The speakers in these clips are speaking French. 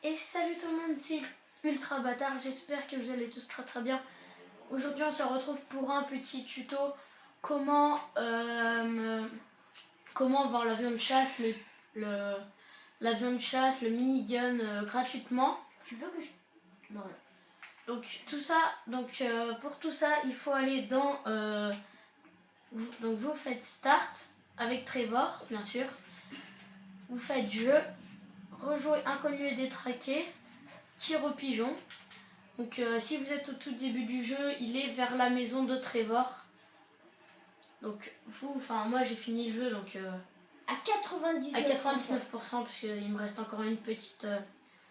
Et salut tout le monde, c'est Ultra Bâtard, j'espère que vous allez tous très bien. Aujourd'hui on se retrouve pour un petit tuto comment avoir l'avion de chasse, l'avion de chasse, le minigun gratuitement. Tu veux que je... Non. Donc tout ça, pour tout ça il faut aller dans vous faites Start avec Trevor bien sûr. Vous faites Jeu, rejouer Inconnu et détraqué, Tir au pigeon. Donc si vous êtes au tout début du jeu, il est vers la maison de Trevor. Donc moi j'ai fini le jeu donc à 99%. À 99% parce qu'il me reste encore une petite...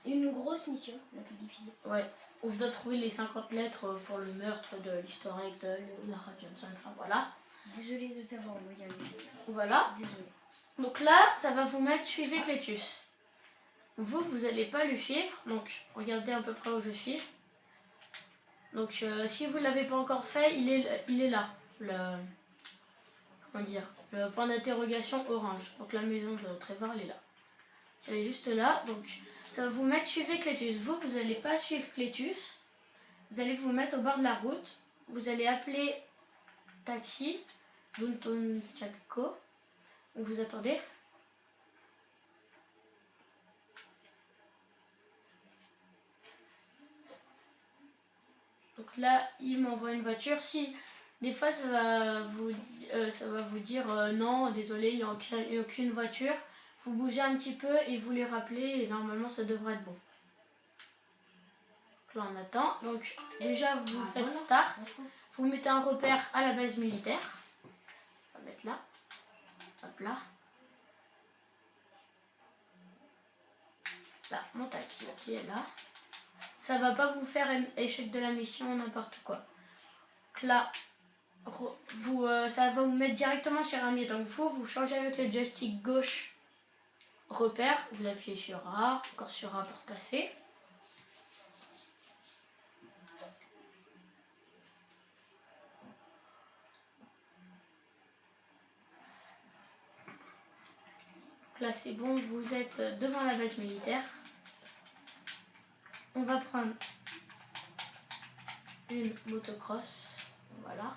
Une grosse mission, la plus difficile. Ouais, où je dois trouver les 50 lettres pour le meurtre de l'histoire egg de Lara Johnson. Enfin voilà. Désolée de t'avoir envoyé un message. Voilà. Désolée. Donc là, ça va vous mettre suivez Clétus. Vous n'allez pas le suivre, donc regardez à peu près où je suis. Donc si vous ne l'avez pas encore fait, il est là. Le point d'interrogation orange. Donc la maison de Trevor, elle est là. Elle est juste là. Donc ça va vous mettre suivez Clétus. Vous n'allez pas suivre Clétus. Vous allez vous mettre au bord de la route. Vous allez appeler taxi, Downton Capco. Vous attendez. Donc là, il m'envoie une voiture. Si des fois ça va vous dire non, désolé, il n'y a aucune voiture. Vous bougez un petit peu et vous les rappelez et normalement ça devrait être bon. Donc là on attend. Donc déjà vous faites Start. Vous mettez un repère à la base militaire. On va mettre là. Hop là. Là, mon taxi qui est là. Ça va pas vous faire échec de la mission, n'importe quoi. Donc là, ça va vous mettre directement sur un mur. Donc vous changez avec le joystick gauche repère. Vous appuyez sur A, encore sur A pour passer. Donc là c'est bon, vous êtes devant la base militaire. On va prendre une motocross, voilà.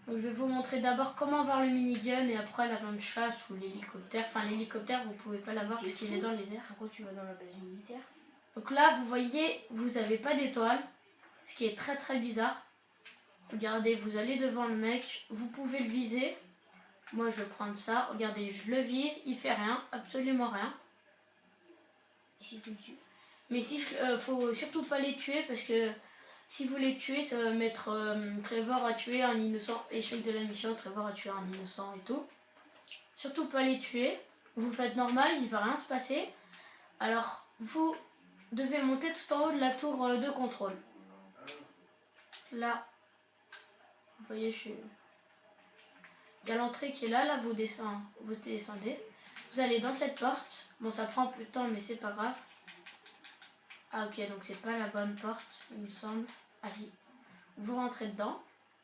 Donc je vais vous montrer d'abord comment avoir le minigun et après l'avion de chasse ou l'hélicoptère. Enfin l'hélicoptère vous pouvez pas l'avoir parce qu'il est dans les airs. Pourquoi tu vas dans la base militaire? Donc là vous voyez, vous n'avez pas d'étoile, ce qui est très bizarre. Regardez, vous allez devant le mec, vous pouvez le viser. Moi je vais prendre ça, regardez, je le vise, il fait rien, absolument rien. Et si tu le tues? Mais faut surtout pas les tuer parce que si vous les tuez, ça va mettre Trevor a tué un innocent, échec de la mission, Trevor a tué un innocent et tout. Surtout pas les tuer, vous faites normal, il va rien se passer. Alors vous devez monter tout en haut de la tour de contrôle. Là, vous voyez, il y a l'entrée qui est là, vous descendez. Vous allez dans cette porte, bon ça prend plus de temps mais c'est pas grave. Ah ok, donc c'est pas la bonne porte, il me semble. Ah si. Vous rentrez dedans.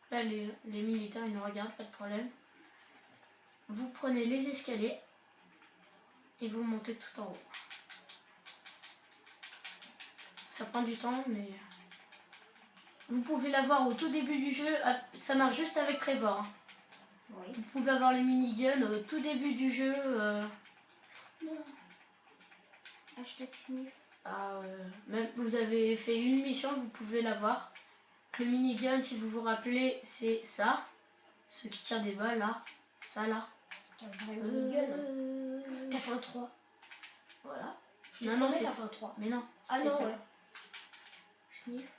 Là, les militaires, ils nous regardent, pas de problème. Vous prenez les escaliers et vous montez tout en haut. Ça prend du temps, mais... Vous pouvez l'avoir au tout début du jeu. Ça marche juste avec Trevor. Hein. Oui. Vous pouvez avoir les miniguns au tout début du jeu. Non. Hashtag sniff. Même vous avez fait une mission, vous pouvez l'avoir. Le minigun, si vous vous rappelez, c'est ça. Ceux qui tirent des balles, là. Ça, là. T'as un vrai minigun. T'as fait un 3. Voilà. Non, c'est un 3. Mais non. Ah non, ouais. Sniff.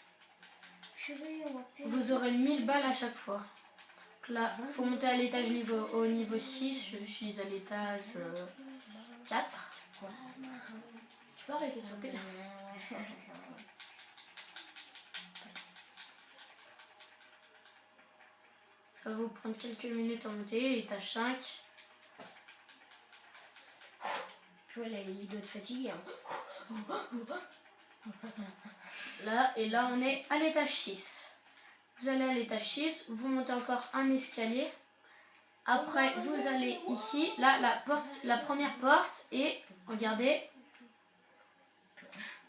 Vous aurez 1000 balles à chaque fois. Donc là, il faut monter à l'étage au niveau 6. Je suis à l'étage 4. Ouais. Tu peux arrêter de sauter là. Ça va vous prendre quelques minutes à monter, étage 5. Tu vois, là, il doit être fatigué. Hein. Là, et là, on est à l'étage 6. Vous allez à l'étage 6, vous montez encore un escalier. Après, vous allez ici, là, la première porte, et regardez,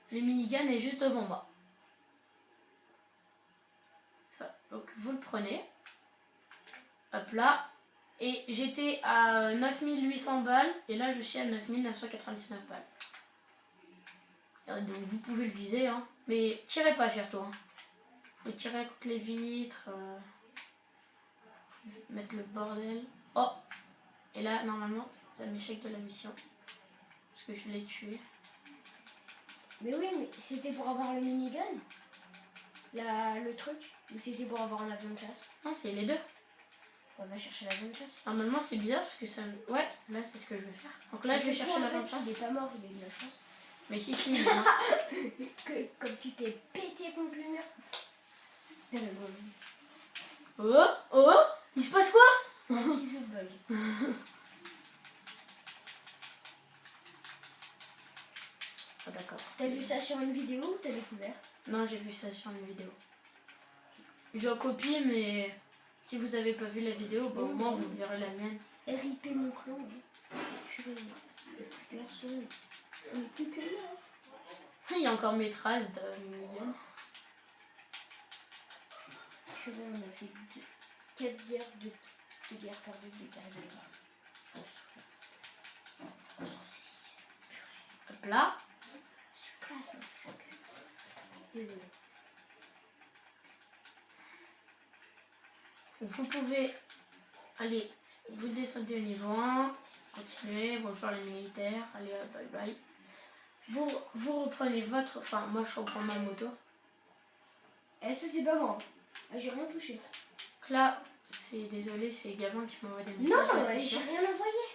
Le minigun est juste devant moi. Ça, donc vous le prenez. Hop là. Et j'étais à 9800 balles. Et là je suis à 9999 balles. Donc vous pouvez le viser. Hein. Mais tirez pas surtout. Hein. Faut tirer contre les vitres. Mettre le bordel. Oh. Et là normalement ça m'échec de la mission. Parce que je l'ai tué. Mais oui, mais c'était pour avoir le minigun, le truc, ou c'était pour avoir un avion de chasse? Non, c'est les deux. On va chercher l'avion de chasse. Normalement, c'est bizarre parce que ça. Ouais, là, c'est ce que je vais faire. Donc là, je vais chercher l'avion de chasse. Il est pas mort, il a eu de la chance. Mais si, si, il est mort. Comme tu t'es pété contre le mur. Oh, oh, il se passe quoi? Un petit bug. Ah, d'accord. T'as vu ça sur une vidéo ou t'as découvert? Non, j'ai vu ça sur une vidéo. Je copie, mais si vous avez pas vu la vidéo, bah, au moins vous verrez la mienne. RIP mon clan. Purée, il n'y a plus personne. Il n'y a plus que neuf. Il y a encore mes traces de minigun. Purée, on a fait 4 guerres, de guerres perdues, de guerres gagnées. Ça me saoule. France c'est 6. Hop là. Surprise, motherfucker. Désolé. Vous pouvez aller, vous descendez au niveau 1, continuez, bonjour les militaires, allez bye bye. Vous reprenez votre, enfin moi je reprends ma moto. Eh ça c'est pas moi, j'ai rien touché. Donc là, c'est désolé, c'est Gabin qui m'envoie des messages. Non, j'ai rien envoyé.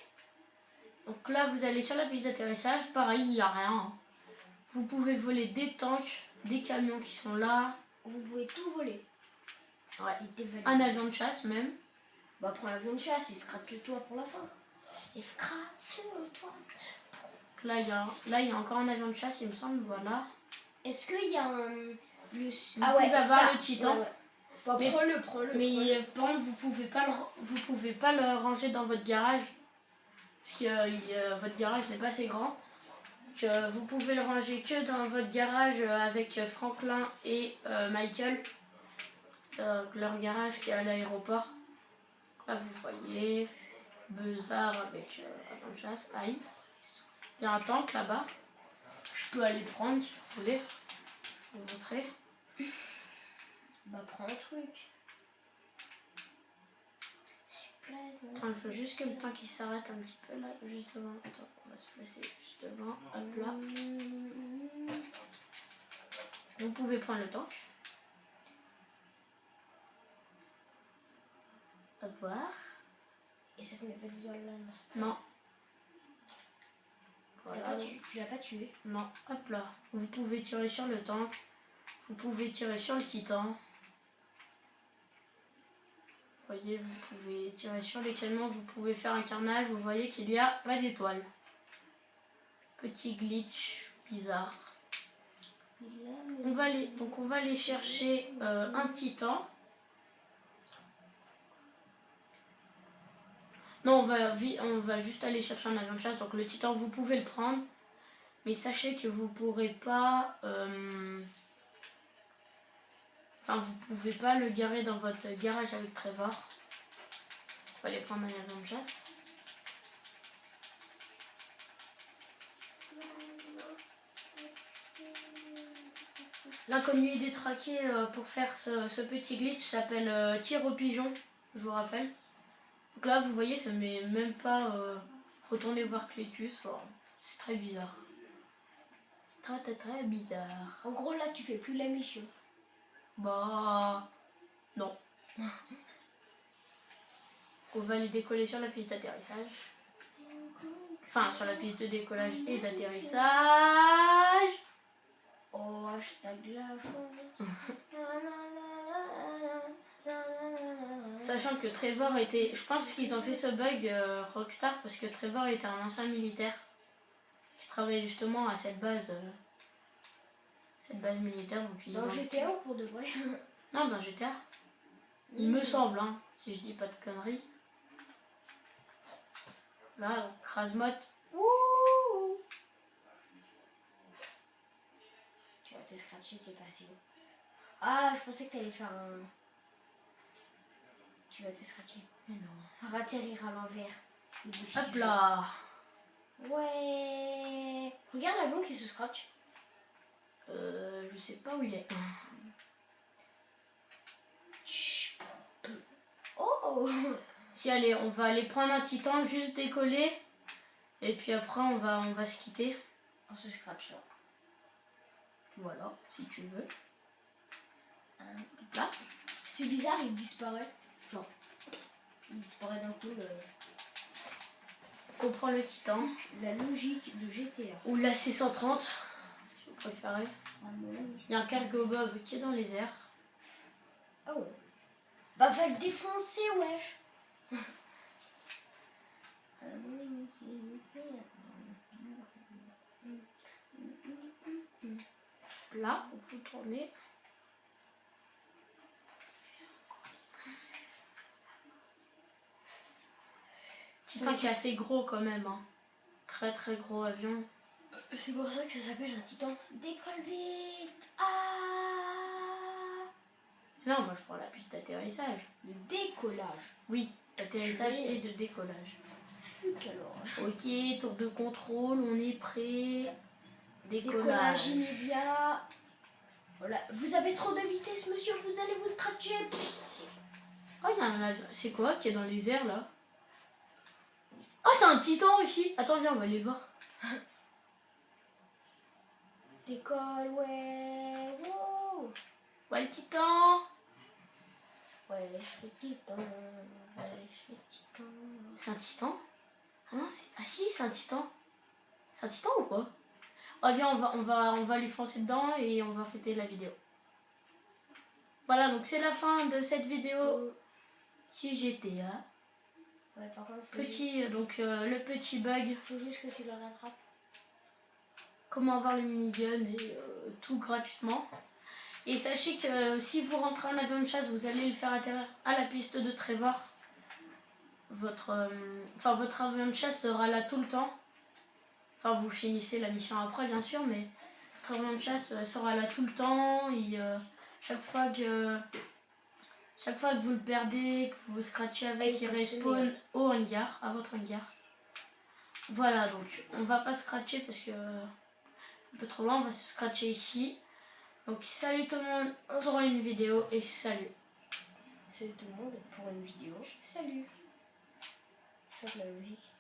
Donc là vous allez sur la piste d'atterrissage, pareil il n'y a rien. Hein. Vous pouvez voler des tanks, des camions qui sont là. Vous pouvez tout voler. Ouais. Un avion de chasse même. Bah prends l'avion de chasse et scratche-toi pour la fin. Et scratche-toi. Là il y a encore un avion de chasse il me semble, voilà. Est-ce qu'il y a un... Vous pouvez avoir le Titan. Ouais. Bah, prends-le. Mais par contre vous pouvez pas le ranger dans votre garage. Parce que votre garage n'est pas assez grand. Que vous pouvez le ranger que dans votre garage avec Franklin et Michael. Leur garage qui est à l'aéroport. Là vous voyez Beuzard avec avion de chasse. Aïe. Il y a un tank là-bas. Je peux aller prendre si vous voulez. Je vais vous montrer. Bah prends un truc. Attends, je veux juste que le tank il s'arrête un petit peu là, juste devant. Attends, on va se placer juste devant. Hop là. Vous pouvez prendre le tank. Au revoir. Et ça te met pas des oies là? Non. Voilà. Tu l'as pas tué? Non. Hop là. Vous pouvez tirer sur le tank. Vous pouvez tirer sur le Titan. Vous voyez, vous pouvez tirer sur les camions, vous pouvez faire un carnage. Vous voyez qu'il n'y a pas d'étoile. Petit glitch bizarre. On va aller chercher un Titan. Non, on va juste aller chercher un avion de chasse. Donc le Titan, vous pouvez le prendre. Mais sachez que vous pourrez pas... Enfin, vous pouvez pas le garer dans votre garage avec Trevor. Il faut aller prendre un avion de chasse. L'inconnu détraqué pour faire ce petit glitch s'appelle tir au pigeon, je vous rappelle. Donc là, vous voyez, ça ne met même pas retourner voir Clétus. Enfin, c'est très bizarre. Très bizarre. En gros, là, tu fais plus la mission. Bah... non. On va les décoller sur la piste d'atterrissage. Enfin, sur la piste de décollage et d'atterrissage. Oh, hashtag la chance. Sachant que Trevor était... Je pense qu'ils ont fait ce bug Rockstar parce que Trevor était un ancien militaire qui travaillait justement à cette base militaire. Donc dans GTA ou pour de vrai? Non, dans GTA. Il me semble, hein, si je dis pas de conneries. Là, Krasmot. te scratcher, t'es passé où? Ah, je pensais que t'allais faire un... Tu vas te scratcher. Mais non. Ratterrir à l'envers. Hop là. Ouais. Regarde l'avion qui se scratch. Je sais pas où il est. Oh. Si, allez, on va aller prendre un petit temps, juste décoller. Et puis après, on va se quitter. On se scratch là. Voilà, si tu veux. Là. C'est bizarre, il disparaît. Genre, il disparaît d'un coup. On prend le titan. La logique de GTA. Ou la C130, si vous préférez. Il y a un cargo bob qui est dans les airs. Ah ouais. Bah va le défoncer, wesh. Là, on peut tourner. Titan qui est assez gros quand même. Hein. Très très gros avion. C'est pour ça que ça s'appelle un titan. Décolle vite. Ah. Non, moi je prends la piste d'atterrissage. De décollage. Oui, d'atterrissage et de décollage. Fuck alors. Ok, tour de contrôle, on est prêt. Décollage immédiat. Voilà. Vous avez trop de vitesse, monsieur, vous allez vous scratcher. Oh, il y a un avion. C'est quoi qui est dans les airs là? Ah, c'est un titan aussi. Attends, viens, on va aller voir. Décolle, ouais. Wow. Ouais, le titan. Ouais, je suis titan. Ouais, je suis titan. C'est un titan? Ah non, ah si, c'est un titan. C'est un titan ou pas? Oh, viens, on va lui foncer dedans et on va fêter la vidéo. Voilà, donc c'est la fin de cette vidéo sur GTA. Ouais, par contre, Petit, donc le petit bug. faut juste que tu le rattrapes. Comment avoir le minigun et tout gratuitement. Et sachez que si vous rentrez en avion de chasse, vous allez le faire atterrir à la piste de Trevor. Votre avion de chasse sera là tout le temps. Enfin, vous finissez la mission après, bien sûr, mais votre avion de chasse sera là tout le temps. Et chaque fois que vous le perdez, que vous scratchez avec, il respawn au hangar, à votre hangar. Voilà, donc on va pas scratcher parce que un peu trop loin, on va se scratcher ici. Donc salut tout le monde pour une vidéo et salut. Salut tout le monde pour une vidéo. Salut. Faites la logique.